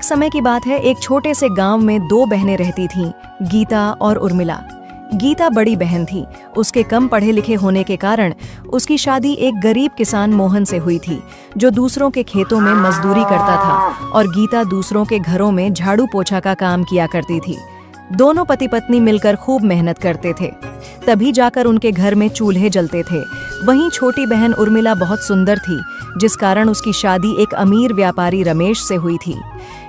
समय की बात है, एक छोटे से गांव में दो बहनें रहती थीं, गीता और उर्मिला। गीता बड़ी बहन थी। उसके कम पढ़े लिखे होने के कारण उसकी शादी एक गरीब किसान मोहन से हुई थी, जो दूसरों के खेतों में मजदूरी करता था, और गीता दूसरों के घरों में झाड़ू पोछा का काम किया करती थी। दोनों पति पत्नी मिलकर खूब मेहनत करते थे, तभी जाकर उनके घर में चूल्हे जलते थे। वहीं छोटी बहन उर्मिला बहुत सुंदर थी, जिस कारण उसकी शादी एक अमीर व्यापारी रमेश से हुई थी।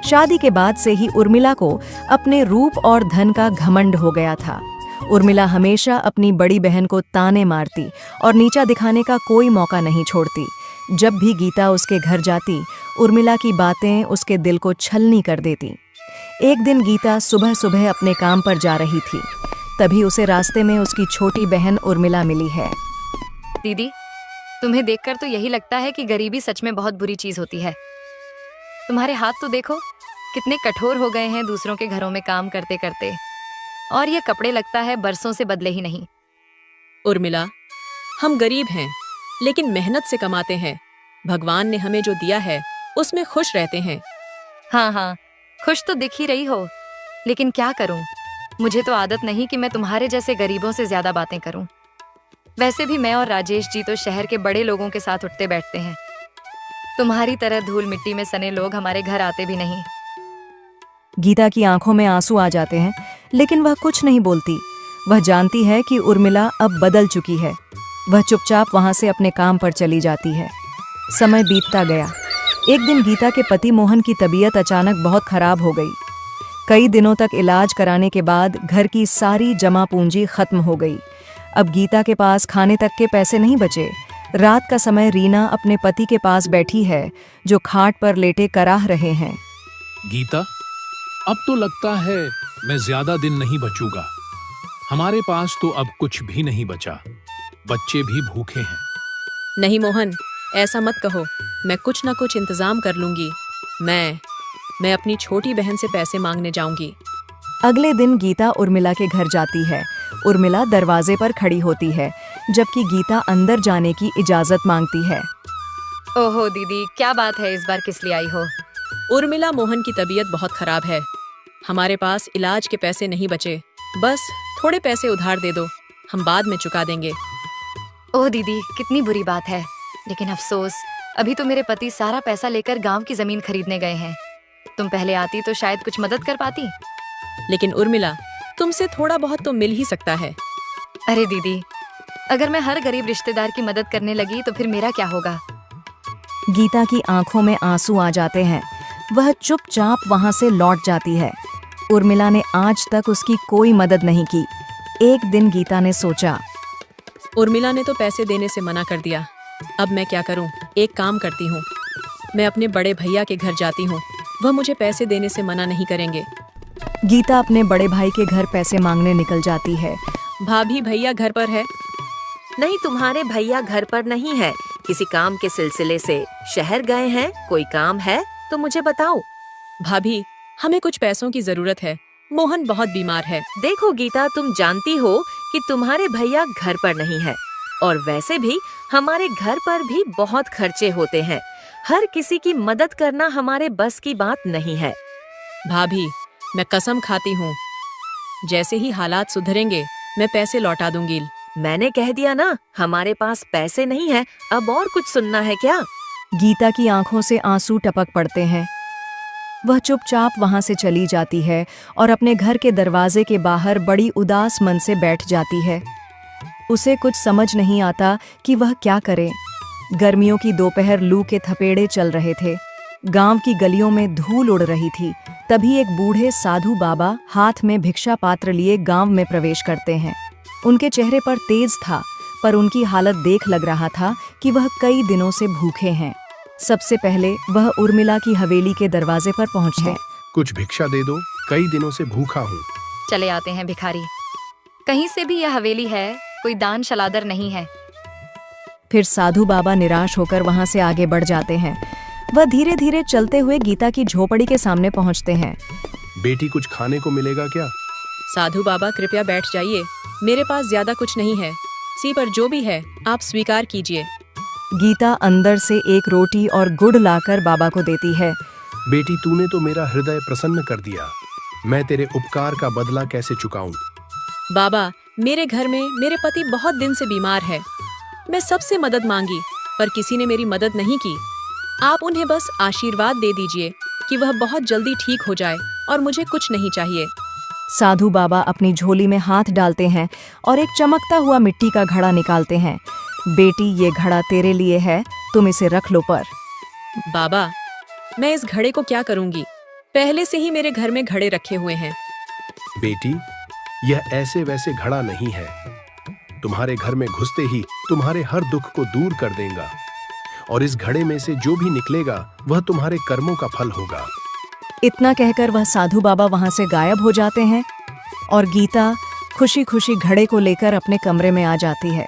शादी के बाद से ही उर्मिला को अपने रूप और धन का घमंड हो गया था। उर्मिला हमेशा अपनी बड़ी बहन को ताने मारती और नीचा दिखाने का कोई मौका नहीं छोड़ती। जब भी गीता उसके घर जाती, उर्मिला की बातें उसके दिल को छलनी कर देती। एक दिन गीता सुबह सुबह अपने काम पर जा रही थी, तभी उसे रास्ते में उसकी छोटी बहन उर्मिला मिली है। दीदी, तुम्हें देखकर तो यही लगता है कि गरीबी सच में बहुत बुरी चीज होती है। तुम्हारे हाथ तो देखो, कितने कठोर हो गए हैं दूसरों के घरों में काम करते करते, और ये कपड़े लगता है बरसों से बदले ही नहीं। उर्मिला, हम गरीब हैं, लेकिन मेहनत से कमाते हैं। भगवान ने हमें जो दिया है उसमें खुश रहते हैं। हाँ हाँ, खुश तो दिख ही रही हो, लेकिन क्या करूं, मुझे तो आदत नहीं कि मैं तुम्हारे जैसे गरीबों से ज्यादा बातें करूं। वैसे भी मैं और राजेश जी तो शहर के बड़े लोगों के साथ उठते बैठते हैं। तुम्हारी तरह धूल मिट्टी में सने लोग हमारे घर आते भी नहीं। गीता की आंखों में आंसू आ जाते हैं, लेकिन वह कुछ नहीं बोलती। वह जानती है कि उर्मिला अब बदल चुकी है। वह चुपचाप वहां से अपने काम पर चली जाती है। समय बीतता गया। एक दिन गीता के पति मोहन की तबीयत अचानक बहुत खराब हो गई। कई दिनों तक इलाज कराने के बाद घर की सारी जमा पूंजी खत्म हो गई। अब गीता के पास खाने तक के पैसे नहीं बचे। रात का समय रीना अपने पति के पास बैठी है, जो खाट पर लेटे कराह रहे हैं। गीता, अब तो लगता है मैं ज्यादा दिन नहीं बचूंगा। हमारे पास तो अब कुछ भी नहीं बचा, बच्चे भी भूखे हैं। नहीं मोहन, ऐसा मत कहो, मैं कुछ ना कुछ इंतजाम कर लूंगी। मैं अपनी छोटी बहन से पैसे मांगने जाऊंगी। अगले दिन गीता उर्मिला के घर जाती है। उर्मिला दरवाजे पर खड़ी होती है, जबकि गीता अंदर जाने की इजाजत मांगती है। ओहो दीदी, क्या बात है, इस बार किस लिए आई हो? उर्मिला, मोहन की तबीयत बहुत खराब है। हमारे पास इलाज के पैसे नहीं बचे। बस थोड़े पैसे उधार दे दो, हम बाद में चुका देंगे। ओह दीदी, कितनी बुरी बात है, लेकिन अफसोस अभी तो मेरे पति सारा पैसा लेकर गांव की जमीन खरीदने गए हैं। तुम पहले आती तो शायद कुछ मदद कर पाती। लेकिन उर्मिला, तुमसे थोड़ा बहुत तो मिल ही सकता है। अरे दीदी, अगर मैं हर गरीब रिश्तेदार की मदद करने लगी तो फिर मेरा क्या होगा? गीता की आंखों में आंसू आ जाते हैं। वह चुपचाप वहां से लौट जाती है। उर्मिला ने आज तक उसकी कोई मदद नहीं की। एक दिन गीता ने सोचा, उर्मिला ने तो पैसे देने से मना कर दिया, अब मैं क्या करूं? एक काम करती हूं, मैं अपने बड़े भैया के घर जाती हूं, वह मुझे पैसे देने से मना नहीं करेंगे। गीता अपने बड़े भाई के घर पैसे मांगने निकल जाती है। भाभी, भैया घर पर है? नहीं, तुम्हारे भैया घर पर नहीं है, किसी काम के सिलसिले से शहर गए हैं। कोई काम है तो मुझे बताओ। भाभी, हमें कुछ पैसों की जरूरत है, मोहन बहुत बीमार है। देखो गीता, तुम जानती हो कि तुम्हारे भैया घर पर नहीं है, और वैसे भी हमारे घर पर भी बहुत खर्चे होते हैं। हर किसी की मदद करना हमारे बस की बात नहीं है। भाभी, मैं कसम खाती हूँ, जैसे ही हालात सुधरेंगे मैं पैसे लौटा दूंगी। मैंने कह दिया ना, हमारे पास पैसे नहीं है, अब और कुछ सुनना है क्या? गीता की आंखों से आंसू टपक पड़ते हैं। वह चुपचाप वहां से चली जाती है और अपने घर के दरवाजे के बाहर बड़ी उदास मन से बैठ जाती है। उसे कुछ समझ नहीं आता कि वह क्या करे। गर्मियों की दोपहर लू के थपेड़े चल रहे थे। गांव की गलियों में धूल उड़ रही थी। तभी एक बूढ़े साधु बाबा हाथ में भिक्षा पात्र लिए गांव में प्रवेश करते हैं। उनके चेहरे पर तेज था, पर उनकी हालत देख लग रहा था कि वह कई दिनों से भूखे हैं। सबसे पहले वह उर्मिला की हवेली के दरवाजे पर पहुंचे। कुछ भिक्षा दे दो, कई दिनों से भूखा हूँ। चले आते हैं भिखारी, कहीं से भी यह हवेली है, कोई दान शलादर नहीं है। फिर साधु बाबा निराश होकर वहां से आगे बढ़ जाते हैं। वह धीरे धीरे चलते हुए गीता की झोपड़ी के सामने पहुंचते हैं। बेटी, कुछ खाने को मिलेगा क्या? साधु बाबा, कृपया बैठ जाइए, मेरे पास ज्यादा कुछ नहीं है, सी पर जो भी है आप स्वीकार कीजिए। गीता अंदर से एक रोटी और गुड़ लाकर बाबा को देती है। बेटी, तूने तो मेरा हृदय प्रसन्न कर दिया। मैं तेरे उपकार का बदला कैसे चुकाऊं? बाबा, मेरे घर में मेरे पति बहुत दिन से बीमार है। मैं सबसे मदद मांगी, पर किसी ने मेरी मदद नहीं की। आप उन्हें बस आशीर्वाद दे दीजिए कि वह बहुत जल्दी ठीक हो जाए और मुझे कुछ नहीं चाहिए। साधु बाबा अपनी झोली में हाथ डालते हैं और एक चमकता हुआ मिट्टी का घड़ा निकालते हैं। बेटी, ये घड़ा तेरे लिए है, तुम इसे रख लो। पर बाबा, मैं इस घड़े को क्या करूंगी? पहले से ही मेरे घर में घड़े रखे हुए हैं। बेटी, यह ऐसे वैसे घड़ा नहीं है। तुम्हारे घर में घुसते ही तुम्हारे हर दुख को दूर कर देगा, और इस घड़े में से जो भी निकलेगा वह तुम्हारे कर्मों का फल होगा। इतना कहकर वह साधु बाबा वहां से गायब हो जाते हैं और गीता खुशी खुशी घड़े को लेकर अपने कमरे में आ जाती है।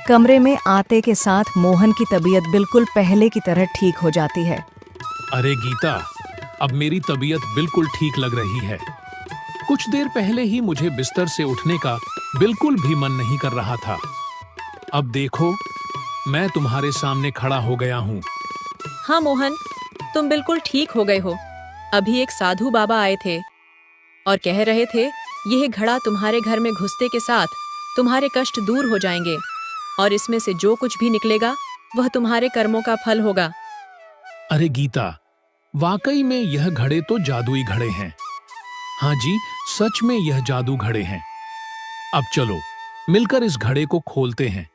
कमरे में आते के साथ मोहन की तबीयत बिल्कुल पहले की तरह ठीक हो जाती है। अरे गीता, अब मेरी तबीयत बिल्कुल ठीक लग रही है। कुछ देर पहले ही मुझे बिस्तर से उठने का बिल्कुल भी मन नहीं कर रहा था। अब देखो, मैं तुम्हारे सामने खड़ा हो गया हूँ। हाँ मोहन, तुम बिल्कुल ठीक हो गए हो। अभी एक साधु बाबा आए थे और कह रहे थे यह घड़ा तुम्हारे घर में घुसते के साथ तुम्हारे कष्ट दूर हो जाएंगे, और इसमें से जो कुछ भी निकलेगा वह तुम्हारे कर्मों का फल होगा। अरे गीता, वाकई में यह घड़े तो जादुई घड़े हैं। हाँ जी, सच में यह जादू घड़े हैं। अब चलो मिलकर इस घड़े को खोलते हैं,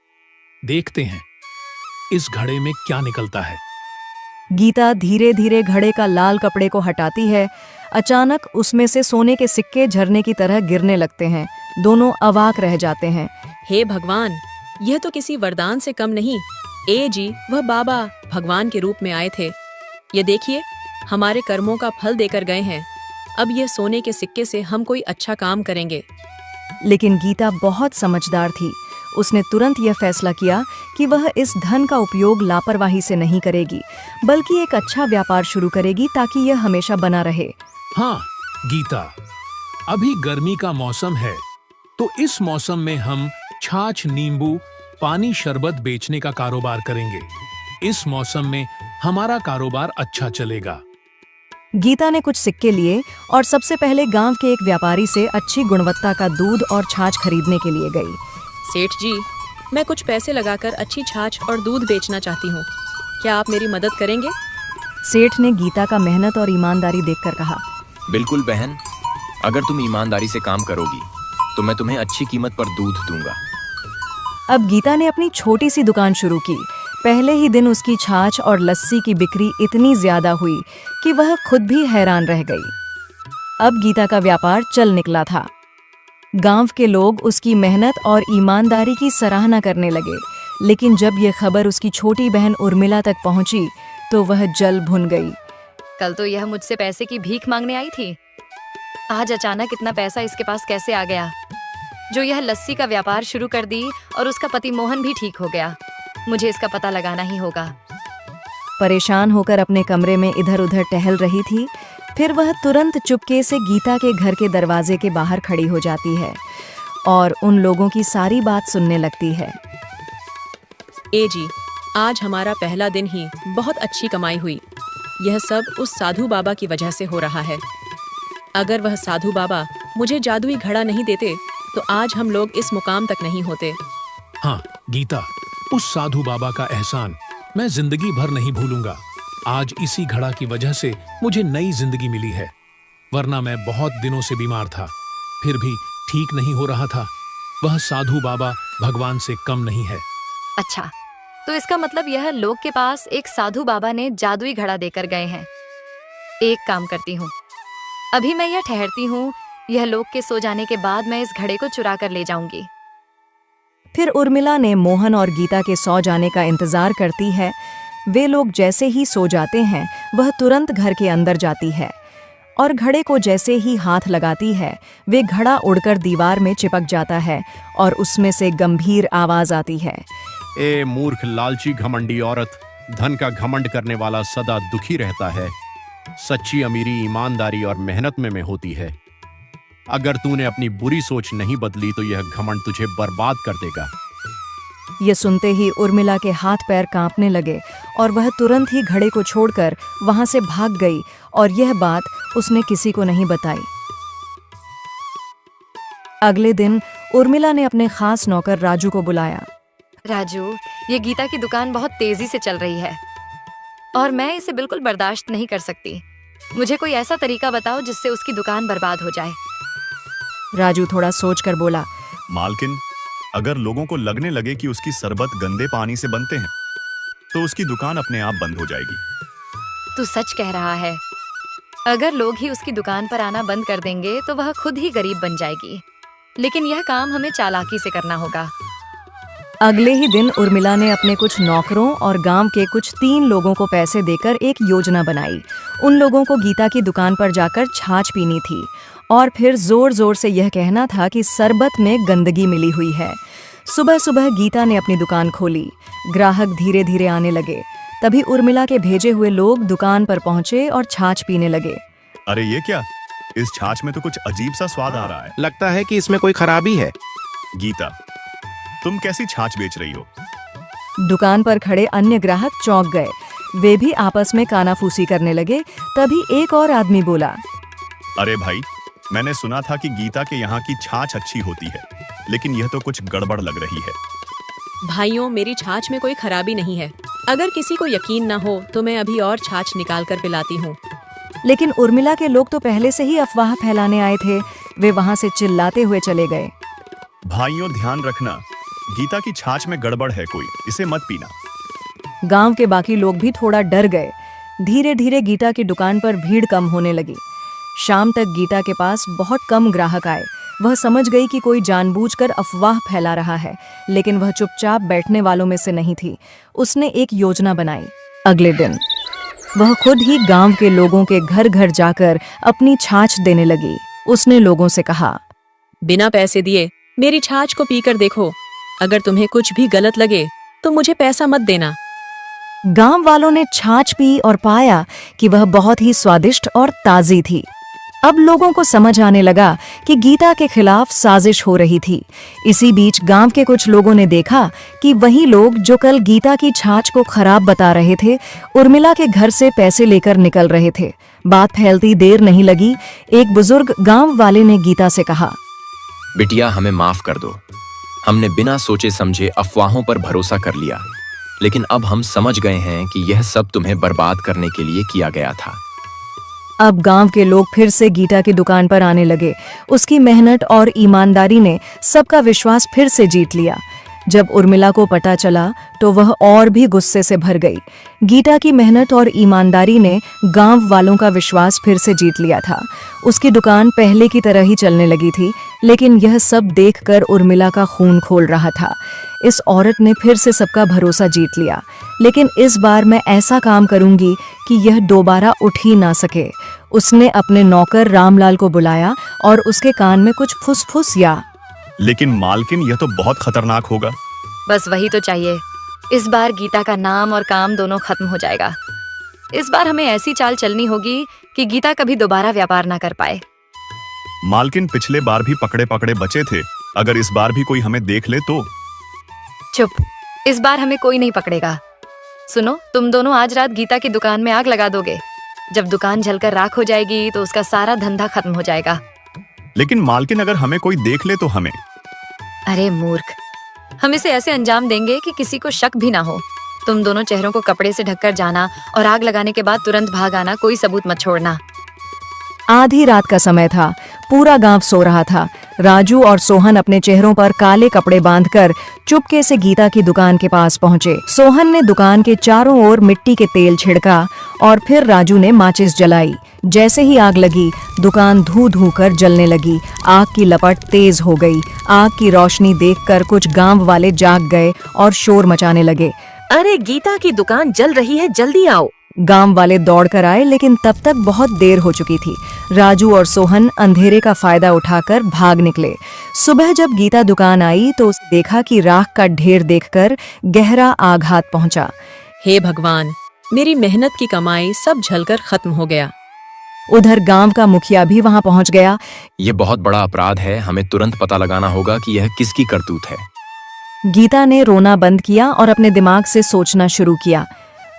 देखते हैं इस घड़े में क्या निकलता है। गीता धीरे धीरे घड़े का लाल कपड़े को हटाती है। अचानक उसमें से सोने के सिक्के झरने की तरह गिरने लगते हैं। दोनों अवाक रह जाते हैं। हे भगवान, यह तो किसी वरदान से कम नहीं। ए जी, वह बाबा भगवान के रूप में आए थे। ये देखिए, हमारे कर्मों का फल देकर गए हैं। अब यह सोने के सिक्के से हम कोई अच्छा काम करेंगे। लेकिन गीता बहुत समझदार थी। उसने तुरंत यह फैसला किया कि वह इस धन का उपयोग लापरवाही से नहीं करेगी, बल्कि एक अच्छा व्यापार शुरू करेगी ताकि यह हमेशा बना रहे। हाँ गीता, अभी गर्मी का मौसम है, तो इस मौसम में हम छाछ, नींबू, पानी, शरबत बेचने का कारोबार करेंगे। इस मौसम में हमारा कारोबार अच्छा चलेगा। गीता ने कुछ सिक्के लिए और सबसे पहले गांव के एक व्यापारी से अच्छी गुणवत्ता का दूध और छाछ खरीदने के लिए गई। सेठ जी, मैं कुछ पैसे लगाकर अच्छी छाछ और दूध बेचना चाहती हूँ। क्या आप मेरी मदद करेंगे? सेठ ने गीता का मेहनत और ईमानदारी देखकर कहा, बिल्कुल बहन, अगर तुम ईमानदारी से काम करोगी तो मैं तुम्हें अच्छी कीमत पर दूध दूंगा। अब गीता ने अपनी छोटी सी दुकान शुरू की। पहले ही दिन उसकी छाछ और लस्सी की बिक्री इतनी ज्यादा हुई कि वह खुद भी हैरान रह गई। अब गीता का व्यापार चल निकला था। गांव के लोग उसकी मेहनत और ईमानदारी की सराहना करने लगे। लेकिन जब यह खबर उसकी छोटी बहन उर्मिला तक पहुंची तो वह जल भुन गई। कल तो यह मुझसे पैसे की भीख मांगने आई थी, आज अचानक इतना पैसा इसके पास कैसे आ गया? जो यह लस्सी का व्यापार शुरू कर दी और उसका पति मोहन भी ठीक हो गया। मुझे इसका पता लगाना ही होगा। परेशान होकर अपने कमरे में इधर उधर टहल रही थी। फिर वह तुरंत चुपके से गीता के घर के दरवाजे के बाहर खड़ी हो जाती है और उन लोगों की सारी बात सुनने लगती है। ए जी, आज हमारा पहला दिन ही बहुत अच्छी कमाई हुई। यह सब उस साधु बाबा की वजह से हो रहा है। अगर वह साधु बाबा मुझे जादुई घड़ा नहीं देते तो आज हम लोग इस मुकाम तक नहीं होते। हाँ गीता, उस साधु बाबा का एहसान मैं जिंदगी भर नहीं भूलूंगा। आज इसी घड़ा की वजह से मुझे नई जिंदगी मिली है, वरना मैं बहुत दिनों से बीमार था, फिर भी ठीक नहीं हो रहा था। वह साधु बाबा भगवान से कम नहीं है। अच्छा, तो इसका मतलब यह लोग के पास एक साधु बाबा ने जादुई घड़ा देकर गए हैं। एक काम करती हूँ, अभी मैं यह ठहरती हूँ, यह लोग के सो जाने के बाद मैं इस घड़े को चुरा कर ले जाऊंगी। फिर उर्मिला ने मोहन और गीता के सो जाने का इंतजार करती है। वे लोग जैसे ही सो जाते हैं वह तुरंत घर के अंदर जाती है और घड़े को जैसे ही हाथ लगाती है वे घड़ा उड़कर दीवार में चिपक जाता है और उसमें से गंभीर आवाज आती है, ए मूर्ख, लालची, घमंडी औरत, धन का घमंड करने वाला सदा दुखी रहता है। सच्ची अमीरी ईमानदारी और मेहनत में होती है। अगर तूने अपनी बुरी सोच नहीं बदली तो यह घमंड तुझे बर्बाद कर देगा। ये सुनते ही उर्मिला के हाथ पैर कांपने लगे और वह तुरंत ही घड़े को छोड़कर वहां से भाग गई और यह बात उसने किसी को नहीं बताई। अगले दिन उर्मिला ने अपने खास नौकर राजू को बुलाया। राजू, ये गीता की दुकान बहुत तेजी से चल रही है और मैं इसे बिल्कुल बर्दाश्त नहीं कर सकती। मुझे कोई ऐसा तरीका बताओ जिससे उसकी दुकान बर्बाद हो जाए। राजू थोड़ा सोचकर बोला, मालकिन, अगर लोगों को लगने लगे कि उसकी शरबत गंदे पानी से बनते हैं तो उसकी दुकान अपने आप बंद हो जाएगी। तू सच कह रहा है। अगर लोग ही उसकी दुकान पर आना बंद कर देंगे तो वह खुद ही गरीब बन जाएगी। लेकिन यह काम हमें चालाकी से करना होगा। अगले ही दिन उर्मिला ने अपने कुछ नौकरों और गांव के कुछ 3 लोगों को पैसे देकर एक योजना बनाई। उन लोगों को गीता की दुकान पर जाकर छाछ पीनी थी और फिर जोर जोर से यह कहना था कि शरबत में गंदगी मिली हुई है। सुबह सुबह गीता ने अपनी दुकान खोली। ग्राहक धीरे धीरे आने लगे। तभी उर्मिला के भेजे हुए लोग दुकान पर पहुंचे और छाछ पीने लगे। अरे ये क्या? इस छाछ में तो कुछ अजीब सा स्वाद आ रहा है। लगता है कि इसमें कोई खराबी है। गीता, तुम कैसी छाछ बेच रही हो? दुकान पर खड़े अन्य ग्राहक चौंक गए। वे भी आपस में कानाफूसी करने लगे। तभी एक और आदमी बोला, अरे भाई, मैंने सुना था कि गीता के यहाँ की छाछ अच्छी होती है, लेकिन यह तो कुछ गड़बड़ लग रही है। भाइयों, मेरी छाछ में कोई खराबी नहीं है। अगर किसी को यकीन न हो तो मैं अभी और छाछ निकाल कर पिलाती हूँ। लेकिन उर्मिला के लोग तो पहले से ही अफवाह फैलाने आए थे। वे वहां से चिल्लाते हुए चले गए। भाइयों, ध्यान रखना, गीता की छाछ में गड़बड़ है कोई, इसे मत पीना। गांव के बाकी लोग भी थोड़ा डर गए। धीरे धीरे गीता की दुकान पर भीड़ कम होने लगी। शाम तक गीता के पास बहुत कम ग्राहक आए। वह समझ गई कि कोई जानबूझकर अफवाह फैला रहा है, लेकिन वह चुपचाप बैठने वालों में से नहीं थी। उसने एक योजना बनाई। अगले दिन वह खुद ही गांव के लोगों के घर घर जाकर अपनी छाछ देने लगी। उसने लोगों से कहा, बिना पैसे दिए मेरी छाछ को पीकर देखो। अगर तुम्हें कुछ भी गलत लगे तो मुझे पैसा मत देना। गांव वालों ने छाछ पी और पाया कि वह बहुत ही स्वादिष्ट और ताजी थी। अब लोगों को समझ आने लगा कि गीता के खिलाफ साजिश हो रही थी। इसी बीच गांव के कुछ लोगों ने देखा कि वही लोग जो कल गीता की छाछ को खराब बता रहे थे, उर्मिला के घर से पैसे लेकर निकल रहे थे। बात फैलती देर नहीं लगी। एक बुजुर्ग गांव वाले ने गीता से कहा, बिटिया, हमें माफ कर दो। हमने बिना सोचे समझे अफवाहों पर भरोसा कर लिया, लेकिन अब हम समझ गए हैं कि यह सब तुम्हें बर्बाद करने के लिए किया गया था। अब गांव के लोग फिर से गीता की दुकान पर आने लगे। उसकी मेहनत और ईमानदारी ने सबका विश्वास फिर से जीत लिया। जब उर्मिला को पता चला तो वह और भी गुस्से से भर गई। गीता की मेहनत और ईमानदारी ने गांव वालों का विश्वास फिर से जीत लिया था। उसकी दुकान पहले की तरह ही चलने लगी थी, लेकिन यह सब देखकर उर्मिला का खून खोल रहा था। इस औरत ने फिर से सबका भरोसा जीत लिया, लेकिन इस बार मैं ऐसा काम करूंगी कि यह दोबारा उठ ही ना सके। उसने अपने नौकर रामलाल को बुलाया और उसके कान में कुछ फुसफुसिया। लेकिन मालकिन, यह तो बहुत खतरनाक होगा। बस वही तो चाहिए। इस बार गीता का नाम और काम दोनों खत्म हो जाएगा। इस बार हमें ऐसी चाल चलनी होगी कि गीता कभी दोबारा व्यापार ना कर पाए। मालकिन, पिछले बार भी पकड़े पकड़े बचे थे। अगर इस बार भी कोई हमें देख ले तो? चुप, इस बार हमें कोई नहीं पकड़ेगा। सुनो, तुम दोनों आज रात गीता की दुकान में आग लगा दोगे। जब दुकान जलकर राख हो जाएगी तो उसका सारा धंधा खत्म हो जाएगा। लेकिन मालकिन, अगर हमें कोई देख ले तो हमें? अरे मूर्ख, हम इसे ऐसे अंजाम देंगे कि किसी को शक भी ना हो। तुम दोनों चेहरों को कपड़े से ढककर जाना और आग लगाने के बाद तुरंत भाग आना। कोई सबूत मत छोड़ना। आधी रात का समय था। पूरा गांव सो रहा था। राजू और सोहन अपने चेहरों पर काले कपड़े बांधकर चुपके से गीता की दुकान के पास पहुंचे। सोहन ने दुकान के चारों ओर मिट्टी के तेल छिड़का और फिर राजू ने माचिस जलाई। जैसे ही आग लगी, दुकान धू धू कर जलने लगी। आग की लपट तेज हो गई। आग की रोशनी देखकर कुछ गांव वाले जाग गए और शोर मचाने लगे। अरे, गीता की दुकान जल रही है, जल्दी आओ। गांव वाले दौड़कर आए, लेकिन तब तक बहुत देर हो चुकी थी। राजू और सोहन अंधेरे का फायदा उठाकर भाग निकले। सुबह जब गीता दुकान आई तो देखा कि राख का ढेर देखकर गहरा आघात पहुंचा। हे भगवान, मेरी मेहनत की कमाई सब जलकर खत्म हो गया। उधर गांव का मुखिया भी वहां पहुंच गया। यह बहुत बड़ा अपराध है। हमें तुरंत पता लगाना होगा कि यह किसकी करतूत है। गीता ने रोना बंद किया और अपने दिमाग से सोचना शुरू किया।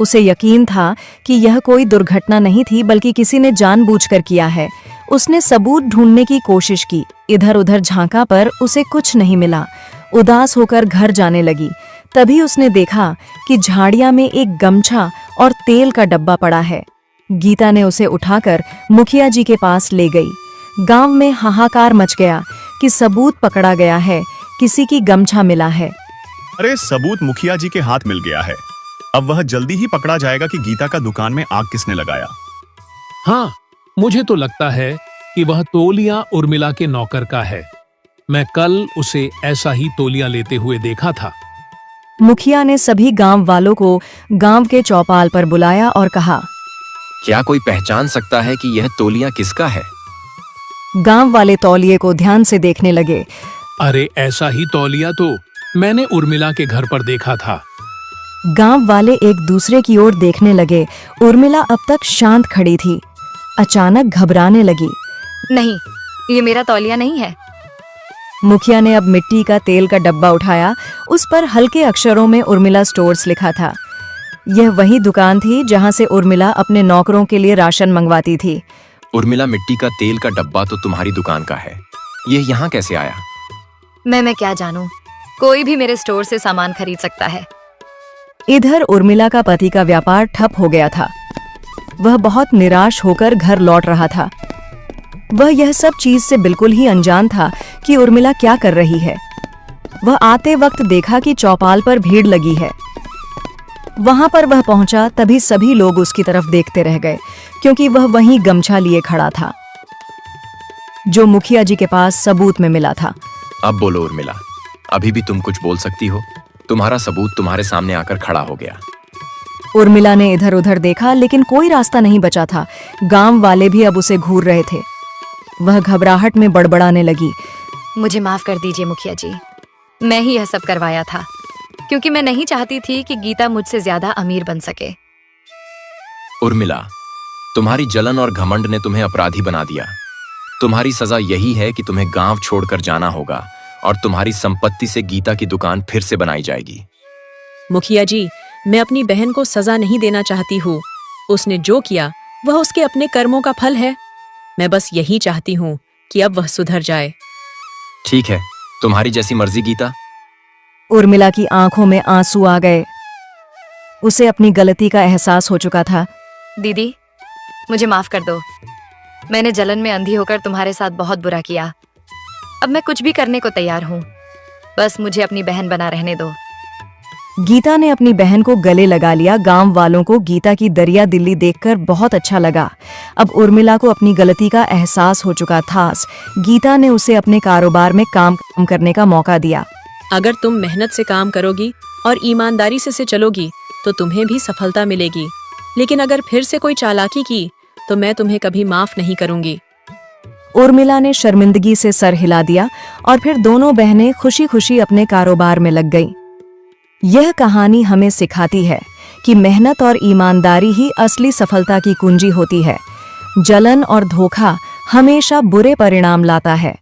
उसे यकीन था कि यह कोई दुर्घटना नहीं थी बल्कि किसी ने जानबूझकर किया है। उसने सबूत ढूंढने की कोशिश की, इधर उधर झांका पर उसे कुछ नहीं मिला। उदास होकर घर जाने लगी। तभी उसने देखा कि झाड़ियां में एक गमछा और तेल का डब्बा पड़ा है। गीता ने उसे उठाकर मुखिया जी के पास ले गई। गांव में हाहाकार मच गया कि सबूत पकड़ा गया है, किसी की गमछा मिला है। अरे सबूत मुखिया जी के हाथ मिल गया है। अब वह जल्दी ही पकड़ा जाएगा कि गीता का दुकान में आग किसने लगाया। हाँ, मुझे तो लगता है कि वह तौलिया उर्मिला के नौकर का है। मैं कल उसे ऐसा ही तौलिया लेते हुए देखा था। मुखिया ने सभी गांव वालों को गांव के चौपाल पर बुलाया और कहा, क्या कोई पहचान सकता है कि यह तौलिया किसका है? गांव वाले तौलिए को ध्यान से देखने लगे। अरे ऐसा ही तौलिया तो मैंने उर्मिला के घर पर देखा था। गांव वाले एक दूसरे की ओर देखने लगे। उर्मिला अब तक शांत खड़ी थी, अचानक घबराने लगी। नहीं, ये मेरा तौलिया नहीं है। मुखिया ने अब मिट्टी का तेल का डब्बा उठाया। उस पर हल्के अक्षरों में उर्मिला स्टोर्स लिखा था। यह वही दुकान थी जहां से उर्मिला अपने नौकरों के लिए राशन मंगवाती थी। उर्मिला, मिट्टी का तेल का डब्बा तो तुम्हारी दुकान का है, यह यहाँ कैसे आया? मैं क्या जानूं, कोई भी मेरे स्टोर से सामान खरीद सकता है। इधर उर्मिला का पति का व्यापार ठप हो गया था। वह बहुत निराश होकर घर लौट रहा था। वह यह सब चीज से बिल्कुल ही अनजान था कि उर्मिला क्या कर रही है। वह आते वक्त देखा कि चौपाल पर भीड़ लगी है। वहां पर वह पहुंचा, तभी सभी लोग उसकी तरफ देखते रह गए, क्योंकि वह वहीं गमछा लिए खड़ा था जो मुखिया जी के पास सबूत में मिला था। अब बोलो उर्मिला, अभी भी तुम कुछ बोल सकती हो? तुम्हारा सबूत तुम्हारे सामने आकर खड़ा हो गया। उर्मिला ने इधर उधर देखा, लेकिन कोई रास्ता नहीं बचा था। गांव वाले भी अब उसे घूर रहे थे। वह घबराहट में बड़बड़ाने लगी। मुझे माफ कर दीजिए मुखिया जी, मैं ही यह सब करवाया था, क्योंकि मैं नहीं चाहती थी कि गीता मुझसे ज्यादा अमीर बन सके। उर्मिला, तुम्हारी जलन और घमंड ने तुम्हें अपराधी बना दिया। तुम्हारी सजा यही है कि तुम्हें गांव छोड़कर जाना होगा और तुम्हारी संपत्ति से गीता की दुकान फिर से बनाई जाएगी। मुखिया जी, मैं अपनी बहन को सजा नहीं देना चाहती हूँ। उसने जो किया वह उसके अपने कर्मों का फल है। मैं बस यही चाहती हूँ कि अब वह सुधर जाए। ठीक है, तुम्हारी जैसी मर्जी गीता। उर्मिला की आंखों में आंसू आ गए। उसे अपनी गलती का एहसास हो चुका था। दीदी, मुझे माफ कर दो। मैंने जलन में अंधी होकर तुम्हारे साथ बहुत बुरा किया। अब मैं कुछ भी करने को तैयार हूँ, बस मुझे अपनी बहन बना रहने दो। गीता ने अपनी बहन को गले लगा लिया। गांव वालों को गीता की दरिया दिल्ली देखकर बहुत अच्छा लगा। अब उर्मिला को अपनी गलती का एहसास हो चुका था। गीता ने उसे अपने कारोबार में काम करने का मौका दिया। अगर तुम मेहनत से काम करोगी और ईमानदारी से चलोगी तो तुम्हें भी सफलता मिलेगी। लेकिन अगर फिर से कोई चालाकी की तो मैं तुम्हें कभी माफ नहीं करूंगी। उर्मिला ने शर्मिंदगी से सर हिला दिया और फिर दोनों बहनें खुशी खुशी अपने कारोबार में लग गईं। यह कहानी हमें सिखाती है कि मेहनत और ईमानदारी ही असली सफलता की कुंजी होती है। जलन और धोखा हमेशा बुरे परिणाम लाता है।